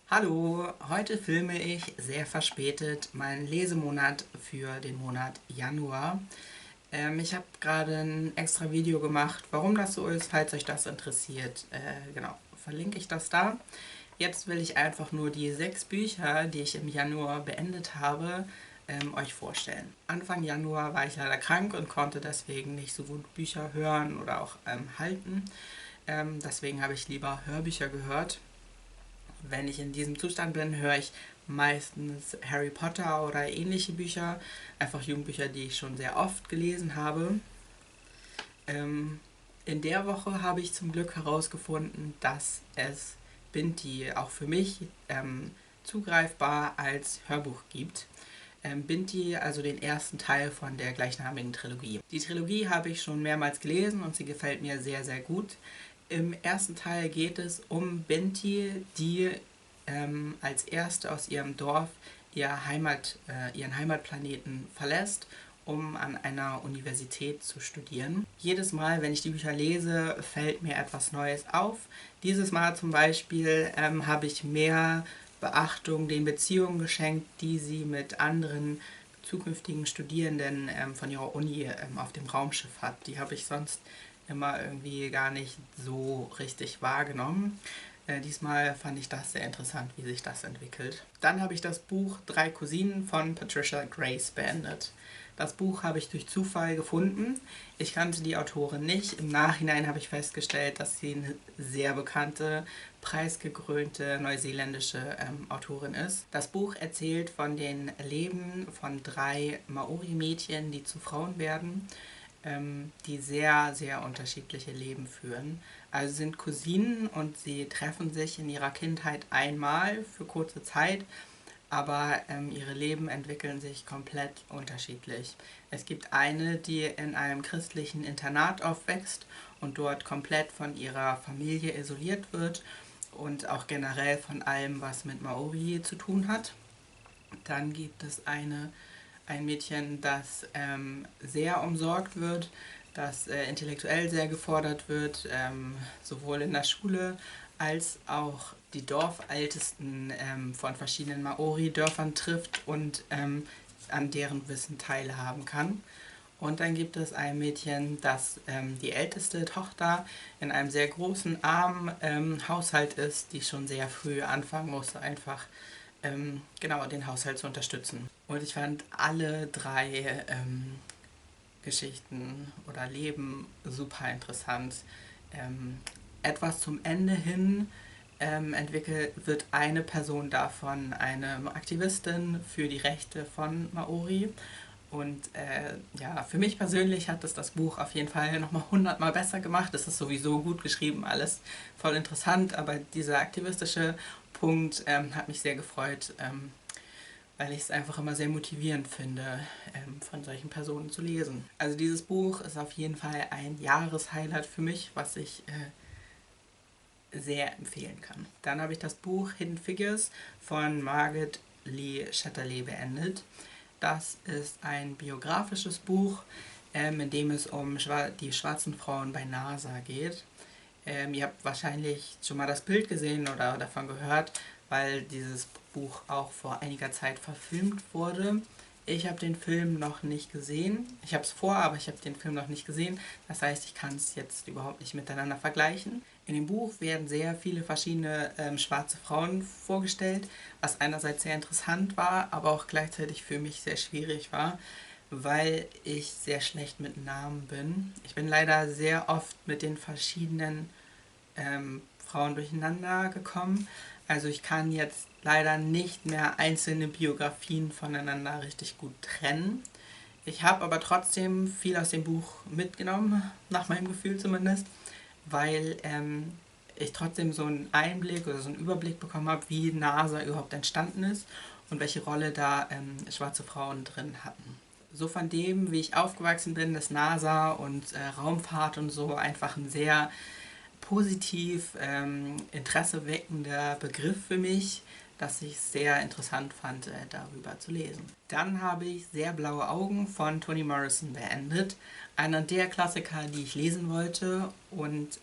Hallo, heute filme ich sehr verspätet meinen Lesemonat für den Monat Januar. Ich habe gerade ein extra Video gemacht, warum das so ist, falls euch das interessiert. Genau, verlinke ich das da. Jetzt will ich einfach nur die 6 Bücher, die ich im Januar beendet habe, euch vorstellen. Anfang Januar war ich leider krank und konnte deswegen nicht so gut Bücher hören oder auch halten. Deswegen habe ich lieber Hörbücher gehört. Wenn ich in diesem Zustand bin, höre ich meistens Harry Potter oder ähnliche Bücher, einfach Jugendbücher, die ich schon sehr oft gelesen habe. In der Woche habe ich zum Glück herausgefunden, dass es Binti auch für mich zugreifbar als Hörbuch gibt. Binti, also den ersten Teil von der gleichnamigen Trilogie. Die Trilogie habe ich schon mehrmals gelesen und sie gefällt mir sehr, sehr gut. Im ersten Teil geht es um Binti, die als erste aus ihrem Dorf ihren Heimatplaneten verlässt, um an einer Universität zu studieren. Jedes Mal, wenn ich die Bücher lese, fällt mir etwas Neues auf. Dieses Mal zum Beispiel habe ich mehr Beachtung den Beziehungen geschenkt, die sie mit anderen zukünftigen Studierenden von ihrer Uni auf dem Raumschiff hat. Die habe ich sonst immer irgendwie gar nicht so richtig wahrgenommen. Diesmal fand ich das sehr interessant, wie sich das entwickelt. Dann habe ich das Buch Drei Cousinen von Patricia Grace beendet. Das Buch habe ich durch Zufall gefunden. Ich kannte die Autorin nicht. Im Nachhinein habe ich festgestellt, dass sie eine sehr bekannte, preisgekrönte neuseeländische Autorin ist. Das Buch erzählt von den Leben von 3 Maori-Mädchen, die zu Frauen werden, die sehr, sehr unterschiedliche Leben führen. Also sind Cousinen und sie treffen sich in ihrer Kindheit einmal für kurze Zeit, aber ihre Leben entwickeln sich komplett unterschiedlich. Es gibt eine, die in einem christlichen Internat aufwächst und dort komplett von ihrer Familie isoliert wird und auch generell von allem, was mit Maori zu tun hat. Dann gibt es ein Mädchen, das sehr umsorgt wird, das intellektuell sehr gefordert wird, sowohl in der Schule als auch die Dorfältesten von verschiedenen Maori-Dörfern trifft und an deren Wissen teilhaben kann. Und dann gibt es ein Mädchen, das die älteste Tochter in einem sehr großen, armen Haushalt ist, die schon sehr früh anfangen musste, einfach genau den Haushalt zu unterstützen. Und ich fand alle 3 Geschichten oder Leben super interessant. Etwas zum Ende hin wird eine Person davon eine Aktivistin für die Rechte von Maori. Und ja, für mich persönlich hat es das Buch auf jeden Fall nochmal 100-mal besser gemacht. Es ist sowieso gut geschrieben, alles voll interessant, aber dieser aktivistische Punkt hat mich sehr gefreut, weil ich es einfach immer sehr motivierend finde, von solchen Personen zu lesen. Also dieses Buch ist auf jeden Fall ein Jahreshighlight für mich, was ich sehr empfehlen kann. Dann habe ich das Buch Hidden Figures von Margaret Lee Chatterley beendet. Das ist ein biografisches Buch, in dem es um die schwarzen Frauen bei NASA geht. Ihr habt wahrscheinlich schon mal das Bild gesehen oder davon gehört, weil dieses Buch auch vor einiger Zeit verfilmt wurde. Ich habe den Film noch nicht gesehen. Ich habe es vor, aber ich habe den Film noch nicht gesehen. Das heißt, ich kann es jetzt überhaupt nicht miteinander vergleichen. In dem Buch werden sehr viele verschiedene schwarze Frauen vorgestellt, was einerseits sehr interessant war, aber auch gleichzeitig für mich sehr schwierig war, weil ich sehr schlecht mit Namen bin. Ich bin leider sehr oft mit den verschiedenen Frauen durcheinander gekommen. Also ich kann jetzt leider nicht mehr einzelne Biografien voneinander richtig gut trennen. Ich habe aber trotzdem viel aus dem Buch mitgenommen, nach meinem Gefühl zumindest, weil ich trotzdem so einen Einblick oder so einen Überblick bekommen habe, wie NASA überhaupt entstanden ist und welche Rolle da schwarze Frauen drin hatten. So von dem, wie ich aufgewachsen bin, ist NASA und Raumfahrt und so einfach ein sehr positiv interesseweckender Begriff für mich, dass ich sehr interessant fand, darüber zu lesen. Dann habe ich Sehr blaue Augen von Toni Morrison beendet. Einer der Klassiker, die ich lesen wollte und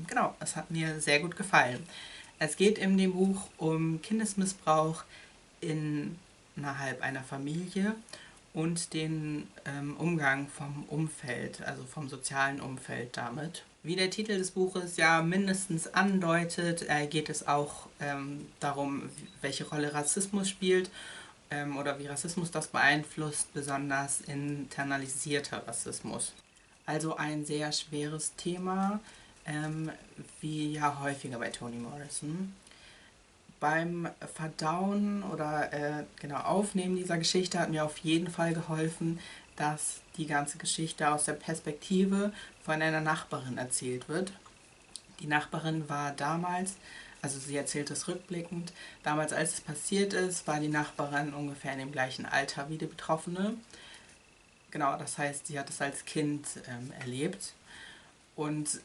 genau, es hat mir sehr gut gefallen. Es geht in dem Buch um Kindesmissbrauch innerhalb einer Familie und den Umgang vom Umfeld, also vom sozialen Umfeld damit. Wie der Titel des Buches ja mindestens andeutet, geht es auch darum, welche Rolle Rassismus spielt oder wie Rassismus das beeinflusst, besonders internalisierter Rassismus. Also ein sehr schweres Thema, wie ja häufiger bei Toni Morrison. Beim Verdauen oder genau Aufnehmen dieser Geschichte hat mir auf jeden Fall geholfen, dass die ganze Geschichte aus der Perspektive von einer Nachbarin erzählt wird. Die Nachbarin war damals, also sie erzählt es rückblickend, damals als es passiert ist, war die Nachbarin ungefähr in dem gleichen Alter wie die Betroffene. Genau, das heißt, sie hat es als Kind erlebt. Und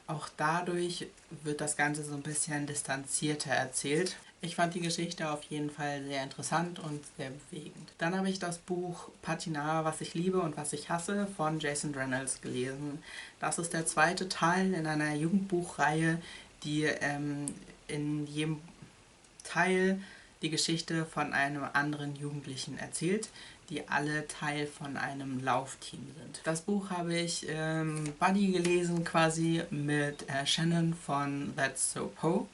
auch dadurch wird das Ganze so ein bisschen distanzierter erzählt. Ich fand die Geschichte auf jeden Fall sehr interessant und sehr bewegend. Dann habe ich das Buch Patinat, was ich liebe und was ich hasse von Jason Reynolds gelesen. Das ist der zweite Teil in einer Jugendbuchreihe, die in jedem Teil die Geschichte von einem anderen Jugendlichen erzählt, die alle Teil von einem Laufteam sind. Das Buch habe ich Buddy gelesen, quasi mit Shannon von That's So Poe.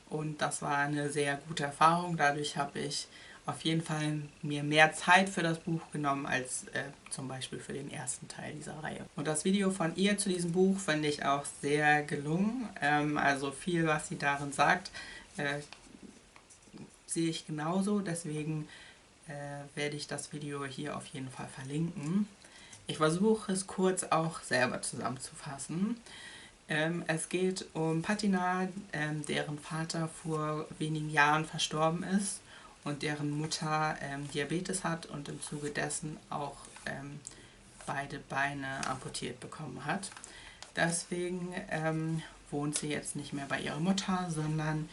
Und das war eine sehr gute Erfahrung. Dadurch habe ich auf jeden Fall mir mehr Zeit für das Buch genommen als zum Beispiel für den ersten Teil dieser Reihe. Und das Video von ihr zu diesem Buch finde ich auch sehr gelungen. Also viel, was sie darin sagt, sehe ich genauso. Deswegen werde ich das Video hier auf jeden Fall verlinken. Ich versuche es kurz auch selber zusammenzufassen. Es geht um Patinat, deren Vater vor wenigen Jahren verstorben ist und deren Mutter Diabetes hat und im Zuge dessen auch beide Beine amputiert bekommen hat. Deswegen wohnt sie jetzt nicht mehr bei ihrer Mutter, sondern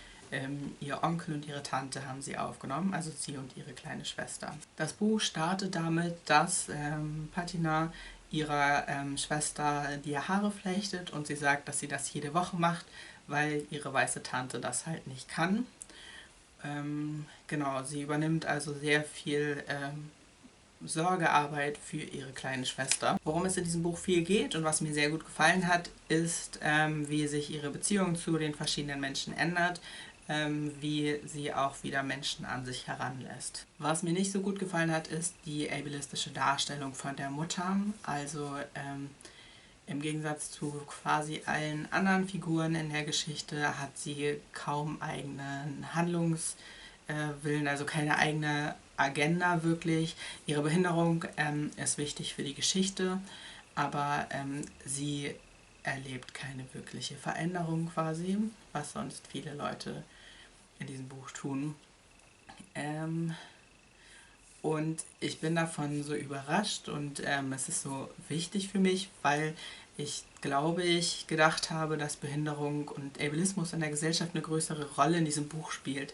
ihr Onkel und ihre Tante haben sie aufgenommen, also sie und ihre kleine Schwester. Das Buch startet damit, dass Patinat ihrer Schwester die Haare flechtet und sie sagt, dass sie das jede Woche macht, weil ihre weiße Tante das halt nicht kann. Genau, sie übernimmt also sehr viel Sorgearbeit für ihre kleine Schwester. Worum es in diesem Buch viel geht und was mir sehr gut gefallen hat, ist, wie sich ihre Beziehung zu den verschiedenen Menschen ändert, wie sie auch wieder Menschen an sich heranlässt. Was mir nicht so gut gefallen hat, ist die ableistische Darstellung von der Mutter. Also im Gegensatz zu quasi allen anderen Figuren in der Geschichte hat sie kaum eigenen Handlungswillen, also keine eigene Agenda wirklich. Ihre Behinderung ist wichtig für die Geschichte, aber sie erlebt keine wirkliche Veränderung quasi, was sonst viele Leute in diesem Buch tun. Und ich bin davon so überrascht und es ist so wichtig für mich, weil ich glaube, ich gedacht habe, dass Behinderung und Ableismus in der Gesellschaft eine größere Rolle in diesem Buch spielt,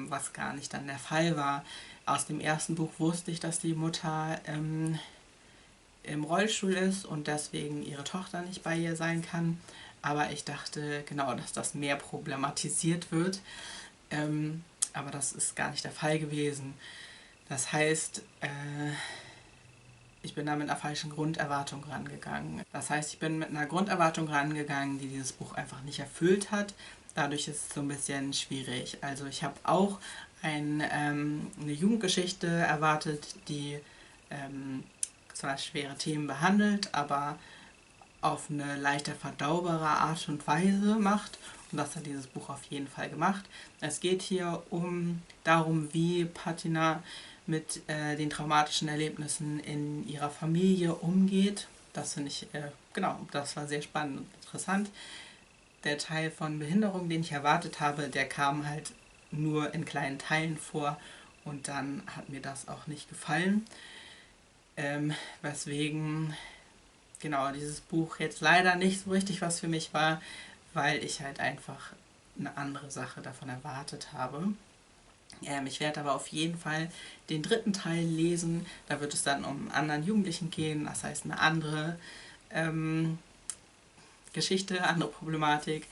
was gar nicht dann der Fall war. Aus dem ersten Buch wusste ich, dass die Mutter im Rollstuhl ist und deswegen ihre Tochter nicht bei ihr sein kann. Aber ich dachte genau, dass das mehr problematisiert wird. Aber das ist gar nicht der Fall gewesen. Das heißt, ich bin da mit einer falschen Grunderwartung rangegangen. Das heißt, ich bin mit einer Grunderwartung rangegangen, die dieses Buch einfach nicht erfüllt hat. Dadurch ist es so ein bisschen schwierig. Also ich habe auch eine Jugendgeschichte erwartet, die zwar schwere Themen behandelt, aber auf eine leichter verdaubare Art und Weise macht. Und das hat dieses Buch auf jeden Fall gemacht. Es geht hier darum, wie Patinat mit den traumatischen Erlebnissen in ihrer Familie umgeht. Das finde ich, genau, das war sehr spannend und interessant. Der Teil von Behinderung, den ich erwartet habe, der kam halt nur in kleinen Teilen vor und dann hat mir das auch nicht gefallen. Weswegen genau dieses Buch jetzt leider nicht so richtig was für mich war, weil ich halt einfach eine andere Sache davon erwartet habe. Ich werde aber auf jeden Fall den dritten Teil lesen. Da wird es dann um einen anderen Jugendlichen gehen, das heißt eine andere Geschichte, andere Problematik.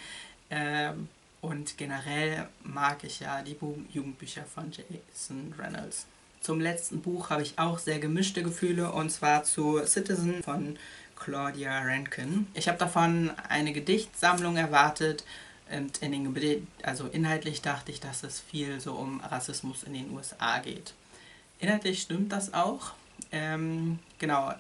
Und generell mag ich ja die Jugendbücher von Jason Reynolds. Zum letzten Buch habe ich auch sehr gemischte Gefühle, und zwar zu Citizen von Claudia Rankine. Ich habe davon eine Gedichtsammlung erwartet, und also inhaltlich dachte ich, dass es viel so um Rassismus in den USA geht. Inhaltlich stimmt das auch. Genau.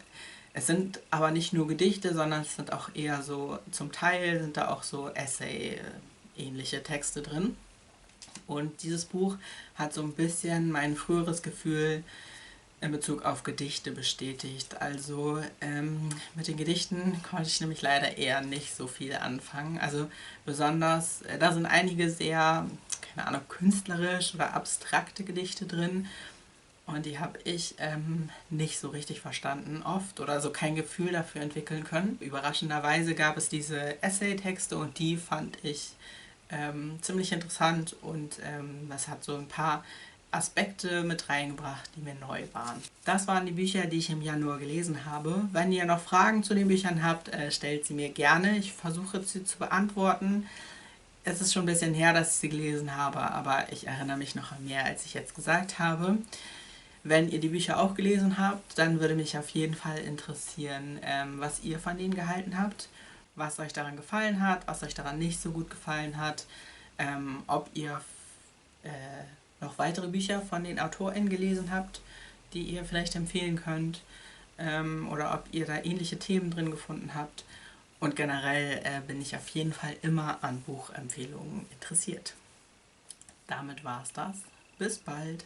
Es sind aber nicht nur Gedichte, sondern es sind auch eher so, zum Teil sind da auch so Essay-ähnliche Texte drin. Und dieses Buch hat so ein bisschen mein früheres Gefühl in Bezug auf Gedichte bestätigt. Also mit den Gedichten konnte ich nämlich leider eher nicht so viel anfangen. Also besonders, da sind einige sehr, keine Ahnung, künstlerisch oder abstrakte Gedichte drin. Und die habe ich nicht so richtig verstanden oft oder so kein Gefühl dafür entwickeln können. Überraschenderweise gab es diese Essay-Texte und die fand ich ziemlich interessant, und das hat so ein paar Aspekte mit reingebracht, die mir neu waren. Das waren die Bücher, die ich im Januar gelesen habe. Wenn ihr noch Fragen zu den Büchern habt, stellt sie mir gerne. Ich versuche sie zu beantworten. Es ist schon ein bisschen her, dass ich sie gelesen habe, aber ich erinnere mich noch an mehr, als ich jetzt gesagt habe. Wenn ihr die Bücher auch gelesen habt, dann würde mich auf jeden Fall interessieren, was ihr von denen gehalten habt, was euch daran gefallen hat, was euch daran nicht so gut gefallen hat, ob ihr noch weitere Bücher von den AutorInnen gelesen habt, die ihr vielleicht empfehlen könnt, oder ob ihr da ähnliche Themen drin gefunden habt. Und generell bin ich auf jeden Fall immer an Buchempfehlungen interessiert. Damit war's das. Bis bald!